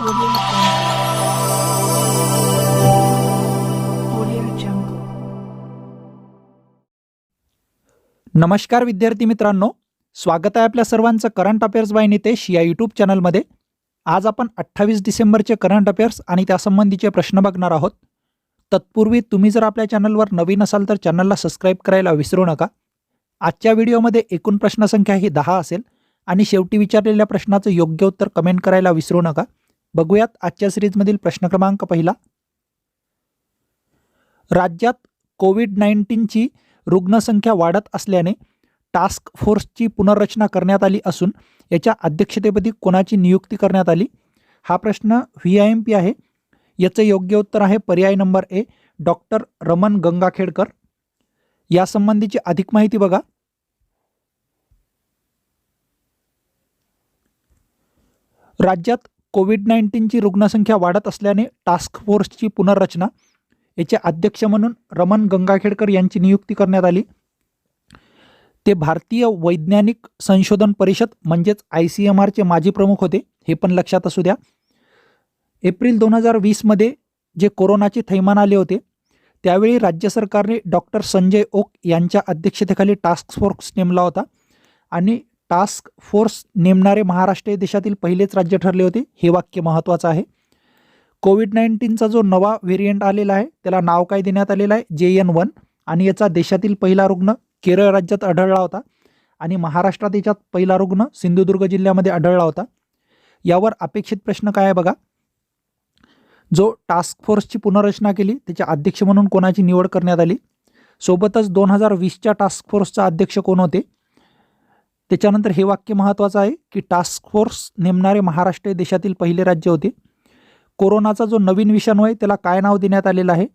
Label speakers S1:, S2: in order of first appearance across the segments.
S1: Audio Jungle.
S2: नमस्कार विद्यार्थी मित्रांनो, स्वागत आहे आपल्या सर्वांचं करंट अफेअर्स बाय नितेश या यूट्यूब चॅनलमध्ये. आज आपण 28 डिसेंबरचे करंट अफेअर्स आणि त्यासंबंधीचे प्रश्न बघणार आहोत. तत्पूर्वी तुम्ही जर आपल्या चॅनलवर नवीन असाल तर चॅनलला सबस्क्राईब करायला विसरू नका. आजच्या व्हिडिओमध्ये एकूण प्रश्नसंख्या ही 10 असेल आणि शेवटी विचारलेल्या प्रश्नाचं योग्य उत्तर कमेंट करायला विसरू नका. बघूयात आजच्या सिरीजमधील प्रश्न क्रमांक पहिला. राज्यात कोविड-19ची रुग्णसंख्या वाढत असल्याने टास्क फोर्सची पुनर्रचना करण्यात आली असून याच्या अध्यक्षतेपदी कोणाची नियुक्ती करण्यात आली? हा प्रश्न VIMP आहे. याचं योग्य उत्तर आहे पर्याय number A, doctor Raman Gangakhedkar. यासंबंधीची अधिक माहिती बघा. राज्यात कोविड-19ची रुग्णसंख्या वाढत असल्याने टास्क फोर्सची पुनर्रचना याचे अध्यक्ष म्हणून रमण गंगाखेडकर यांची नियुक्ती करण्यात आली. ते भारतीय वैज्ञानिक संशोधन परिषद म्हणजेच ICMRचे माजी प्रमुख होते, हे पण लक्षात असू द्या. एप्रिल 2020 मध्ये जे कोरोनाचे थैमान आले होते त्यावेळी राज्य सरकारने डॉक्टर संजय ओक यांच्या अध्यक्षतेखाली टास्क फोर्स नेमला होता आणि टास्क फोर्स नेमणारे महाराष्ट्र हे देशातील पहिलेच राज्य ठरले होते. हे वाक्य महत्त्वाचं आहे. कोविड-19चा जो नवा व्हेरियंट आलेला आहे त्याला नाव काय देण्यात आलेलं आहे? JN1. आणि याचा देशातील पहिला रुग्ण केरळ राज्यात आढळला होता आणि महाराष्ट्रात याच्यात पहिला रुग्ण सिंधुदुर्ग जिल्ह्यामध्ये आढळला होता. यावर अपेक्षित प्रश्न काय आहे बघा. जो टास्क फोर्सची पुनर्रचना केली त्याच्या अध्यक्ष म्हणून कोणाची निवड करण्यात आली? सोबतच 2020च्या टास्क फोर्सचा अध्यक्ष कोण होते? त्याच्यानंतर हे वाक्य महत्त्वाचं आहे की टास्क फोर्स नेमणारे महाराष्ट्र हे देशातील पहिले राज्य होते. कोरोनाचा जो नवीन विषाणू आहे त्याला काय नाव देण्यात आलेलं आहे?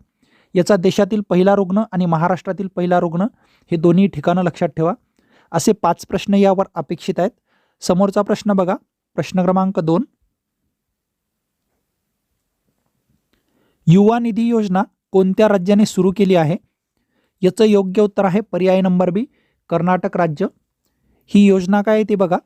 S2: याचा देशातील पहिला रुग्ण आणि महाराष्ट्रातील पहिला रुग्ण हे दोन्ही ठिकाणं लक्षात ठेवा. असे 5 प्रश्न यावर अपेक्षित आहेत. समोरचा प्रश्न बघा, प्रश्न क्रमांक 2. युवा निधी योजना कोणत्या राज्याने सुरू केली आहे? याचं योग्य उत्तर आहे पर्याय नंबर बी, कर्नाटक राज्य. ही योजना काय आहे ते बघा.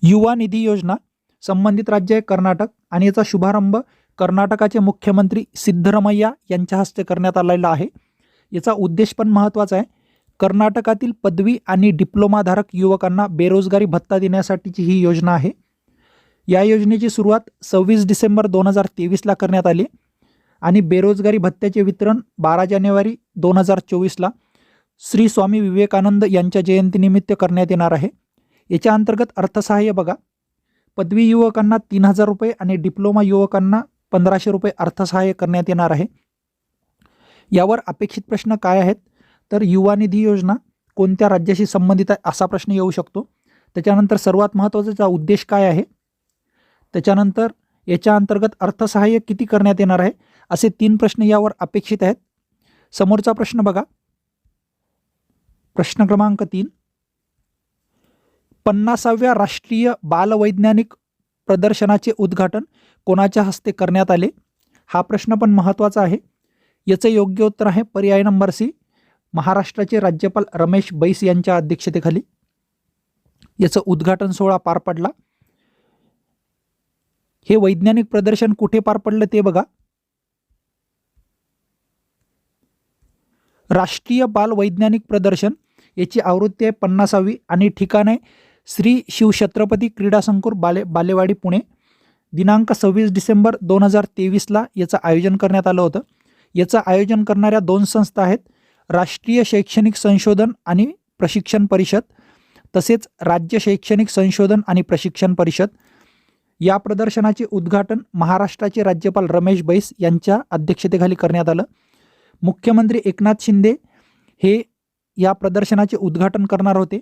S2: युवा निधी योजना संबंधित राज्य आहे कर्नाटक आणि याचा शुभारंभ कर्नाटकाचे मुख्यमंत्री सिद्धरमैया यांच्या हस्ते करण्यात आलेला आहे. याचा उद्देश पण महत्त्वाचा आहे. कर्नाटकातील पदवी आणि डिप्लोमाधारक युवकांना बेरोजगारी भत्ता देण्यासाठीची ही योजना आहे. या योजनेची सुरुवात 26 डिसेंबर 2023ला करण्यात आली आणि बेरोजगारी भत्त्याचे वितरण 12 जानेवारी 2024ला श्री स्वामी विवेकानंद यांच्या जयंतीनिमित्त करण्यात येणार आहे. याच्या अंतर्गत अर्थसहाय्य बघा. पदवी युवकांना 3000 रुपये आणि डिप्लोमा युवकांना 1500 रुपये अर्थसहाय्य करण्यात येणार आहे. यावर अपेक्षित प्रश्न काय आहेत? तर युवा निधी योजना कोणत्या राज्याशी संबंधित आहे असा प्रश्न येऊ शकतो. त्याच्यानंतर सर्वात महत्त्वाचा उद्देश काय आहे? त्याच्यानंतर याच्या अंतर्गत अर्थसहाय्य किती करण्यात येणार आहे? असे 3 प्रश्न यावर अपेक्षित आहेत. समोरचा प्रश्न बघा, प्रश्न क्रमांक 3. 50व्या राष्ट्रीय बालवैज्ञानिक प्रदर्शनाचे उद्घाटन कोणाच्या हस्ते करण्यात आले? हा प्रश्न पण महत्त्वाचा आहे. याचं योग्य उत्तर आहे पर्याय नंबर सी, महाराष्ट्राचे राज्यपाल रमेश बैस यांच्या अध्यक्षतेखाली याचं उद्घाटन सोहळा पार पडला. हे वैज्ञानिक प्रदर्शन कुठे पार पडलं ते बघा. राष्ट्रीय बाल वैज्ञानिक प्रदर्शन याची आवृत्ती आहे 50वी आणि ठिकाण आहे श्री शिवछत्रपती क्रीडा संकुल बालेवाडी पुणे. दिनांक 26 डिसेंबर 2023ला याचं आयोजन करण्यात आलं होतं. याचं आयोजन करणाऱ्या 2 संस्था आहेत, राष्ट्रीय शैक्षणिक संशोधन आणि प्रशिक्षण परिषद तसेच राज्य शैक्षणिक संशोधन आणि प्रशिक्षण परिषद. या प्रदर्शनाचे उद्घाटन महाराष्ट्राचे राज्यपाल रमेश बैस यांच्या अध्यक्षतेखाली करण्यात आलं. मुख्यमंत्री एकनाथ शिंदे हे या प्रदर्शनाचे उद्घाटन करणार होते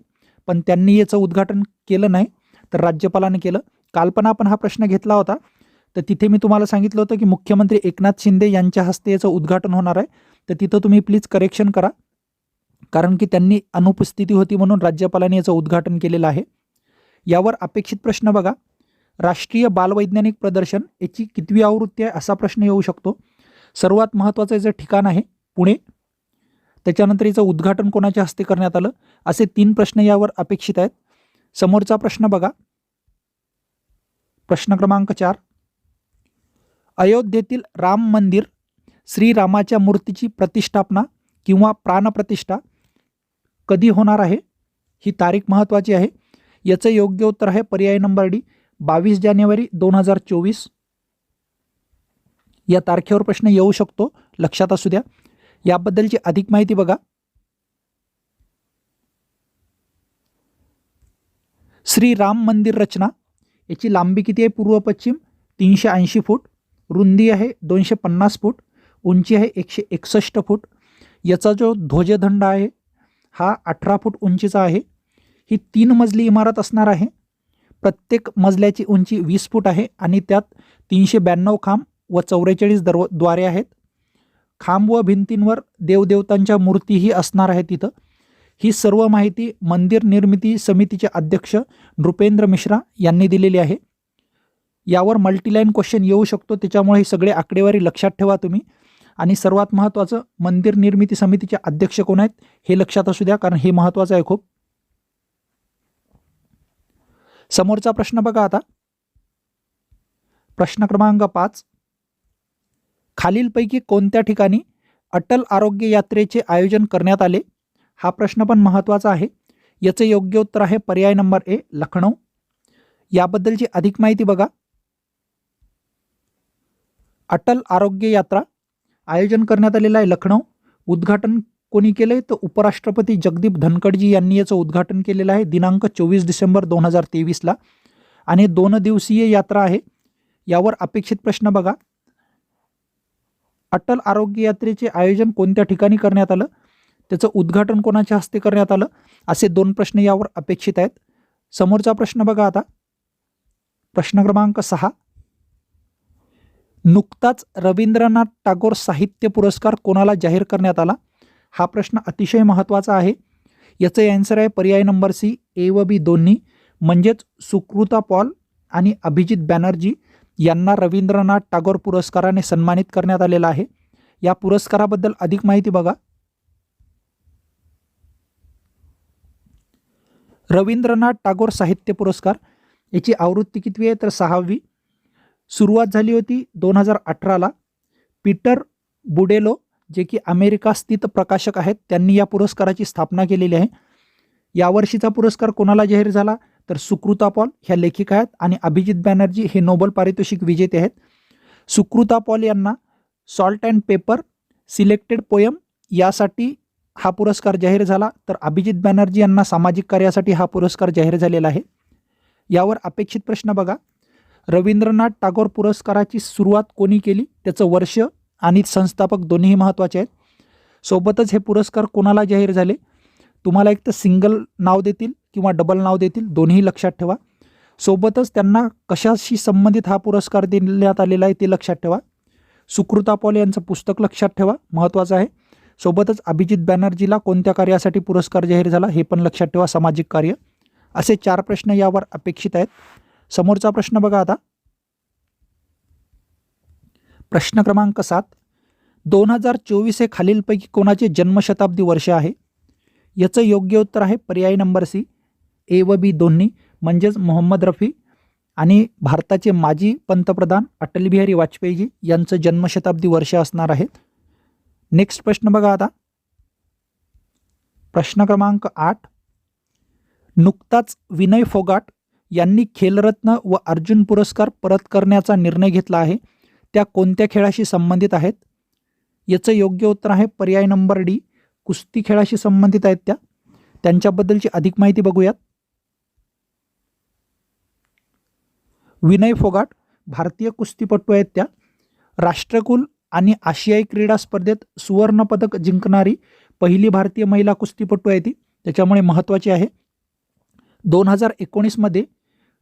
S2: पण त्यांनी याचं उद्घाटन केलं नाही तर राज्यपालाने केलं. काल पण आपण हा प्रश्न घेतला होता तर तिथे मी तुम्हाला सांगितलं होतं की मुख्यमंत्री एकनाथ शिंदे यांच्या हस्ते याचं उद्घाटन होणार आहे. तर तिथं तुम्ही प्लीज करेक्शन करा कारण की त्यांनी अनुपस्थिती होती म्हणून राज्यपालाने याचं उद्घाटन केलेलं आहे. यावर अपेक्षित प्रश्न बघा. राष्ट्रीय बालवैज्ञानिक प्रदर्शन याची कितवी आवृत्ती आहे असा प्रश्न येऊ शकतो. सर्वात महत्त्वाचं याचं ठिकाण आहे पुणे. त्याच्यानंतर याचं उद्घाटन कोणाच्या हस्ते करण्यात आलं असे 3 प्रश्न यावर अपेक्षित आहेत. समोरचा प्रश्न बघा, प्रश्न क्रमांक 4, अयोध्येतील राम मंदिर श्रीरामाच्या मूर्तीची प्रतिष्ठापना किंवा प्राणप्रतिष्ठा कधी होणार आहे? ही तारीख महत्त्वाची आहे. याचं योग्य उत्तर आहे पर्याय नंबर डी, 22 जानेवारी 2024. या तारखेवर प्रश्न येऊ शकतो, लक्षात असू द्या. याबद्दलची अधिक माहिती बघा. श्रीराम मंदिर रचना याची लांबी किती आहे? पूर्व पश्चिम 380 फूट, रुंदी आहे 250 फूट, उंची आहे 161 फूट. याचा जो ध्वजदंड आहे हा 18 फूट उंचीचा आहे. ही 3 मजली इमारत असणार आहे. प्रत्येक मजल्याची उंची 20 फूट आहे आणि त्यात 392 खांब व 44 द्वारे आहेत. खांब व भिंतींवर देवदेवतांच्या मूर्तीही असणार आहेत तिथं. ही सर्व माहिती मंदिर निर्मिती समितीचे अध्यक्ष नृपेंद्र मिश्रा यांनी दिलेली आहे. यावर मल्टीलाईन क्वेश्चन येऊ शकतो, त्याच्यामुळे ही सगळे आकडेवारी लक्षात ठेवा तुम्ही. आणि सर्वात महत्त्वाचं, मंदिर निर्मिती समितीचे अध्यक्ष कोण आहेत हे लक्षात असू द्या, कारण हे महत्त्वाचं आहे खूप. समोरचा प्रश्न बघा आता. प्रश्न क्रमांक 5, खालीलपैकी कोणत्या ठिकाणी अटल आरोग्य यात्रेचे आयोजन करण्यात आले? हा प्रश्न पण महत्त्वाचा आहे. याचे योग्य उत्तर आहे पर्याय नंबर ए, लखनौ. याबद्दलची अधिक माहिती बघा. अटल आरोग्य यात्रा आयोजन करण्यात आलेलं आहे लखनौ. उद्घाटन कोणी केले? तर उपराष्ट्रपती जगदीप धनखडजी यांनी याचं उद्घाटन केलेलं आहे दिनांक 24 डिसेंबर 2023ला. आणि 2 दिवसीय यात्रा आहे. यावर अपेक्षित प्रश्न बघा. अटल आरोग्य यात्रेचे आयोजन कोणत्या ठिकाणी करण्यात आलं? त्याचं उद्घाटन कोणाच्या हस्ते करण्यात आलं? असे 2 प्रश्न यावर अपेक्षित आहेत. समोरचा प्रश्न बघा आता. प्रश्न क्रमांक 6, नुकताच रवींद्रनाथ टागोर साहित्य पुरस्कार कोणाला जाहीर करण्यात आला? हा प्रश्न अतिशय महत्त्वाचा आहे. याचं आन्सर आहे पर्याय नंबर सी, ए व बी दोन्ही. म्हणजेच सुकृता पॉल आणि अभिजित बॅनर्जी यांना रवींद्रनाथ टागोर पुरस्काराने सन्मानित करण्यात आलेला आहे. या पुरस्काराबद्दल अधिक माहिती बघा. रवींद्रनाथ टागोर साहित्य पुरस्कार याची आवृत्ती कितवी आहे? तर 6वी. सुरुवात झाली होती 2018ला. पीटर बुडेलो जे की अमेरिका स्थित प्रकाशक आहेत त्यांनी या पुरस्काराची स्थापना केलेली आहे. यावर्षीचा पुरस्कार कोणाला जाहीर झाला? तर सुकृता पॉल ह्या लेखिका आहेत आणि अभिजित बॅनर्जी हे नोबेल पारितोषिक विजेते आहेत. सुकृता पॉल यांना salt and paper selected poem यासाठी हा पुरस्कार जाहीर झाला, तर अभिजित बॅनर्जी यांना सामाजिक कार्यासाठी हा पुरस्कार जाहीर झालेला आहे. यावर अपेक्षित प्रश्न बघा. रवींद्रनाथ टागोर पुरस्काराची सुरुवात कोणी केली? त्याचं वर्ष आणि संस्थापक दोन्ही महत्त्वाचे आहेत. सोबतच हे पुरस्कार कोणाला जाहीर झाले? तुम्हाला एक तर सिंगल नाव देतील किंवा डबल नाव देतील, दोन्ही लक्षात ठेवा. सोबतच त्यांना कशाशी संबंधित हा पुरस्कार देण्यात आलेला आहे ते लक्षात ठेवा. सुकृता पॉल यांचं पुस्तक लक्षात ठेवा, महत्त्वाचं आहे. सोबतच अभिजित बॅनर्जीला कोणत्या कार्यासाठी पुरस्कार जाहीर झाला हे पण लक्षात ठेवा, सामाजिक कार्य. असे 4 प्रश्न यावर अपेक्षित आहेत. समोरचा प्रश्न बघा आता. प्रश्न क्रमांक 7, 2024 हे खालीलपैकी कोणाचे जन्मशताब्दी वर्ष आहे? याचं योग्य उत्तर आहे पर्याय नंबर सी, ए व बी दोन्ही. म्हणजेच मोहम्मद रफी आणि भारताचे माजी पंतप्रधान अटल बिहारी वाजपेयीजी यांचं जन्मशताब्दी वर्ष असणार आहेत. नेक्स्ट प्रश्न बघा आता. प्रश्न क्रमांक 8, नुकताच विनय फोगाट यांनी खेलरत्न व अर्जुन पुरस्कार परत करण्याचा निर्णय घेतला आहे. त्या कोणत्या खेळाशी संबंधित आहेत? याचं योग्य उत्तर आहे पर्याय नंबर डी, कुस्ती खेळाशी संबंधित आहेत त्या. त्यांच्याबद्दलची अधिक माहिती बघूयात. विनय फोगाट भारतीय कुस्तीपटू आहेत त्या. राष्ट्रकुल आणि आशियाई क्रीडा स्पर्धेत सुवर्णपदक जिंकणारी पहिली भारतीय महिला कुस्तीपटू आहे ती, त्याच्यामुळे महत्त्वाची आहे. 2019मध्ये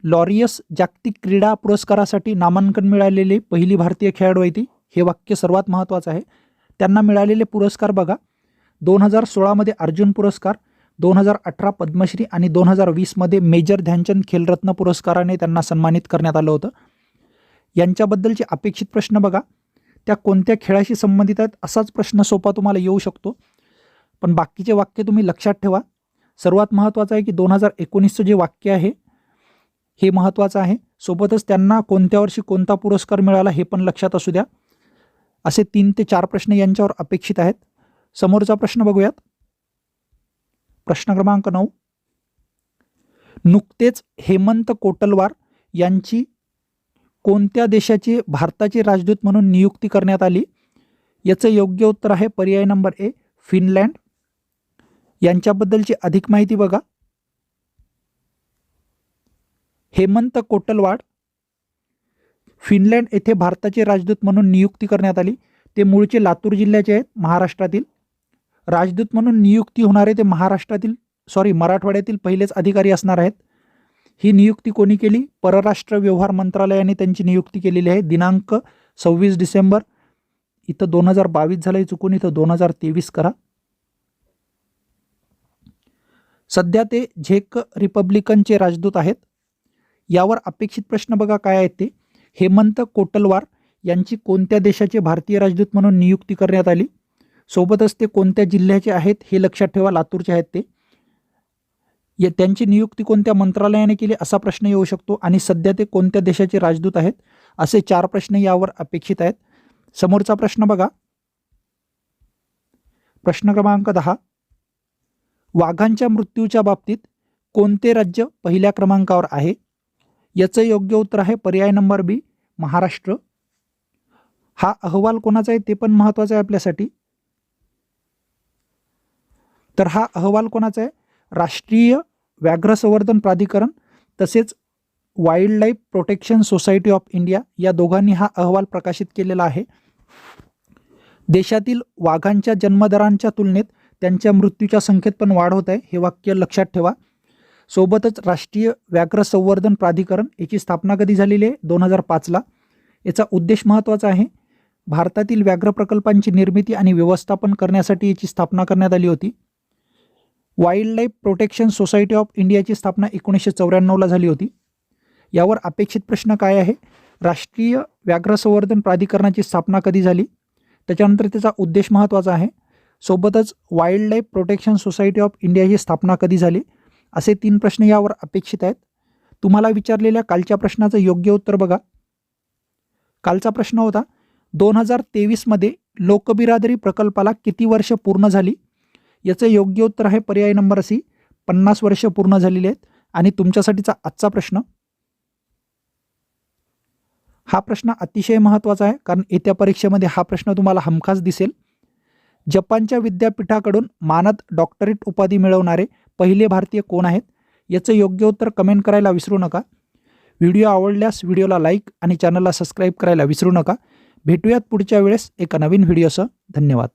S2: लॉरियस जागतिक क्रीडा पुरस्कारासाठी नामांकन मिळालेली पहिली भारतीय खेळाडू आहे ती. हे वाक्य सर्वात महत्त्वाचं आहे. त्यांना मिळालेले पुरस्कार बघा. 2016मध्ये अर्जुन पुरस्कार, 2018 पद्मश्री आणि 2020मध्ये मेजर ध्यानचंद खेलरत्न पुरस्काराने त्यांना सन्मानित करण्यात आलं होतं. यांच्याबद्दलचे अपेक्षित प्रश्न बघा. त्या कोणत्या खेळाशी संबंधित आहेत असाच प्रश्न सोपा तुम्हाला येऊ शकतो, पण बाकीचे वाक्य तुम्ही लक्षात ठेवा. सर्वात महत्त्वाचं आहे की 2019चं जे वाक्य आहे हे महत्त्वाचं आहे. सोबतच त्यांना कोणत्या वर्षी कोणता पुरस्कार मिळाला हे पण लक्षात असू द्या. असे 3 ते 4 प्रश्न यांच्यावर अपेक्षित आहेत. समोरचा प्रश्न बघूयात. प्रश्न क्रमांक 9. नुकतेच हेमंत कोटलवार यांची कोणत्या देशाचे भारताचे राजदूत म्हणून नियुक्ती करण्यात आली? याचं योग्य उत्तर आहे पर्याय नंबर ए, फिनलँड. यांच्याबद्दलची अधिक माहिती बघा. हेमंत कोटलवाड फिनलँड येथे भारताचे राजदूत म्हणून नियुक्ती करण्यात आली. ते मूळचे लातूर जिल्ह्याचे आहेत, महाराष्ट्रातील. राजदूत म्हणून नियुक्ती होणारे ते मराठवाड्यातील पहिलेच अधिकारी असणार आहेत. ही नियुक्ती कोणी केली? परराष्ट्र व्यवहार मंत्रालयाने त्यांची नियुक्ती केलेली आहे. दिनांक 26 डिसेंबर. इथं 2022 झालंय, चुकून इथं 2023 करा. सध्या ते झेक रिपब्लिकनचे राजदूत आहेत. यावर अपेक्षित प्रश्न बघा काय आहेत ते. हेमंत कोटलवार यांची कोणत्या देशाचे भारतीय राजदूत म्हणून नियुक्ती करण्यात आली? सोबतच ते कोणत्या जिल्ह्याचे आहेत हे लक्षात ठेवा, लातूरचे आहेत ते. त्यांची नियुक्ती कोणत्या मंत्रालयाने केली असा प्रश्न येऊ शकतो. आणि सध्या ते कोणत्या देशाचे राजदूत आहेत, असे 4 प्रश्न यावर अपेक्षित आहेत. समोरचा प्रश्न बघा. प्रश्न क्रमांक 10. वाघांच्या मृत्यूच्या बाबतीत कोणते राज्य पहिल्या क्रमांकावर आहे? याचं योग्य उत्तर आहे पर्याय नंबर बी, महाराष्ट्र. हा अहवाल कोणाचा आहे ते पण महत्त्वाचं आहे आपल्यासाठी. तर हा अहवाल कोणाचा आहे? राष्ट्रीय व्याघ्र संवर्धन प्राधिकरण तसेच wild life protection society of India या दोघांनी हा अहवाल प्रकाशित केलेला आहे. देशातील वाघांच्या जन्मदरांच्या तुलनेत त्यांच्या मृत्यूच्या संख्येत पण वाढ होत आहे, हे वाक्य लक्षात ठेवा. सोबतच राष्ट्रीय व्याघ्र संवर्धन प्राधिकरण याची स्थापना कधी झालेली आहे? 2005ला. याचा उद्देश महत्त्वाचा आहे. भारतातील व्याघ्र प्रकल्पांची निर्मिती आणि व्यवस्थापन करण्यासाठी याची स्थापना करण्यात आली होती. Wild life protection society of इंडियाची स्थापना 1994ला झाली होती. यावर अपेक्षित प्रश्न काय आहे? राष्ट्रीय व्याघ्र संवर्धन प्राधिकरणाची स्थापना कधी झाली, त्याच्यानंतर त्याचा उद्देश महत्त्वाचा आहे. सोबतच wild life protection society of इंडियाची स्थापना कधी झाली, असे 3 प्रश्न यावर अपेक्षित आहेत. तुम्हाला विचारलेल्या कालच्या प्रश्नाचं योग्य उत्तर बघा. कालचा प्रश्न होता 2023मध्ये लोकबिरादरी प्रकल्पाला किती वर्ष पूर्ण झाली? याचं योग्य उत्तर आहे पर्याय नंबर सी, 50 वर्ष पूर्ण झालेली आहेत. आणि तुमच्यासाठीचा आजचा प्रश्न, हा प्रश्न अतिशय महत्त्वाचा आहे, कारण येत्या परीक्षेमध्ये हा प्रश्न तुम्हाला हमखास दिसेल. जपानच्या विद्यापीठाकडून मानद डॉक्टरेट उपाधी मिळवणारे पहिले भारतीय कोण आहेत? याचं योग्य उत्तर कमेंट करायला विसरू नका. व्हिडिओ आवडल्यास व्हिडिओला लाईक आणि चॅनलला सबस्क्राईब करायला विसरू नका. भेटूयात पुढच्या वेळेस एका नवीन व्हिडिओसह. धन्यवाद.